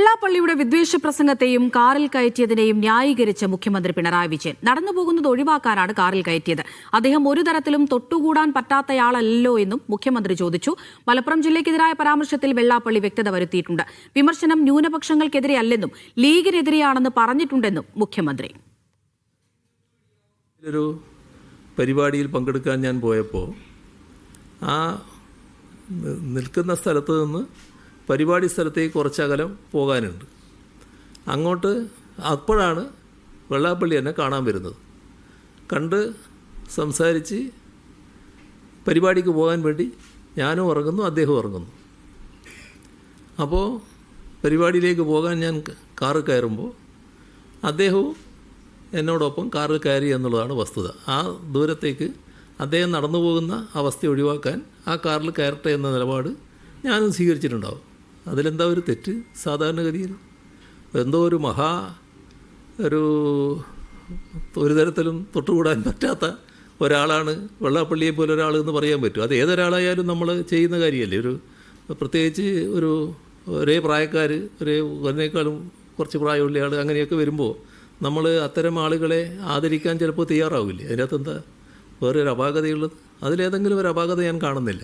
വെള്ളാപ്പള്ളിയുടെ വിദ്വേഷ പ്രസംഗത്തെയും കാറിൽ കയറ്റിയതിനെയും ന്യായീകരിച്ച മുഖ്യമന്ത്രി പിണറായി വിജയൻ നടന്നുപോകുന്നത് ഒഴിവാക്കാനാണ് കാറിൽ കയറ്റിയത്. അദ്ദേഹം ഒരു തരത്തിലും തൊട്ടുകൂടാൻ പറ്റാത്തയാളല്ലോ എന്നും മുഖ്യമന്ത്രി ചോദിച്ചു. മലപ്പുറം ജില്ലയ്ക്കെതിരായ പരാമർശത്തിൽ വെള്ളാപ്പള്ളി വ്യക്തത വരുത്തിയിട്ടുണ്ട്. വിമർശനം ന്യൂനപക്ഷങ്ങൾക്കെതിരെയല്ലെന്നും ലീഗിനെതിരെയാണെന്ന് പറഞ്ഞിട്ടുണ്ടെന്നും മുഖ്യമന്ത്രി. ഒരു പരിപാടിയിൽ പങ്കെടുക്കാൻ ഞാൻ പോയപ്പോൾ ആ നിൽക്കുന്ന സ്ഥലത്ത് നിന്ന് പരിപാടി സ്ഥലത്തേക്ക് കുറച്ചകലം പോകാനുണ്ട്. അങ്ങോട്ട് അപ്പോഴാണ് വെള്ളാപ്പള്ളി എന്നെ കാണാൻ വരുന്നത്. കണ്ട് സംസാരിച്ച് പരിപാടിക്ക് പോകാൻ വേണ്ടി ഞാനും ഇറങ്ങുന്നു, അദ്ദേഹം ഇറങ്ങുന്നു. അപ്പോൾ പരിപാടിയിലേക്ക് പോകാൻ ഞാൻ കാറ് കയറുമ്പോൾ അദ്ദേഹവും എന്നോടൊപ്പം കാറിൽ കയറി എന്നുള്ളതാണ് വസ്തുത. ആ ദൂരത്തേക്ക് അദ്ദേഹം നടന്നു പോകുന്ന അവസ്ഥ ഒഴിവാക്കാൻ ആ കാറിൽ കയറട്ടെ എന്ന നിലപാട് ഞാനും സ്വീകരിച്ചിട്ടുണ്ടാവും. അതിലെന്താ ഒരു തെറ്റ്? സാധാരണഗതിയിൽ എന്തോ ഒരു തരത്തിലും തൊട്ടുകൂടാൻ പറ്റാത്ത ഒരാളാണ് വെള്ളാപ്പള്ളിയെ പോലെ ഒരാൾ എന്ന് പറയാൻ പറ്റും. അത് ഏതൊരാളായാലും നമ്മൾ ചെയ്യുന്ന കാര്യമല്ലേ. പ്രത്യേകിച്ച് ഒരേ പ്രായക്കാർ, ഒരേക്കാളും കുറച്ച് പ്രായമുള്ള ആൾ അങ്ങനെയൊക്കെ വരുമ്പോൾ നമ്മൾ അത്തരം ആളുകളെ ആദരിക്കാൻ ചിലപ്പോൾ തയ്യാറാവില്ലേ. അതിനകത്ത് എന്താ വേറൊരു അപാകതയുള്ളത്? അതിലേതെങ്കിലും ഒരു അപാകത ഞാൻ കാണുന്നില്ല.